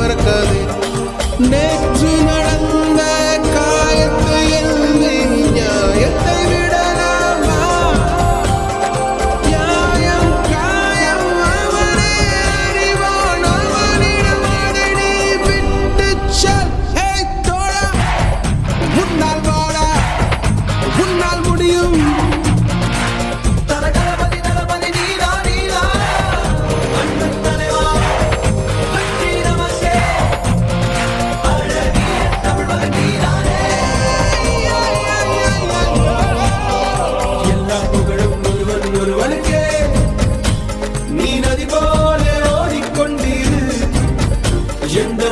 மறக்காதே. நேற்று நடந்த காயத்தை எழுதி நியாயத்தை விடலாமா? நியாயம் காயம் அவனே அறிவான், அவனிடம் அதை நீ விட்டுச் செல். ஹே தோழா, முன்னால் வாடா, உன்னால் முடியும். நீ நதி போல ஓடிக்கொண்டீரு எந்த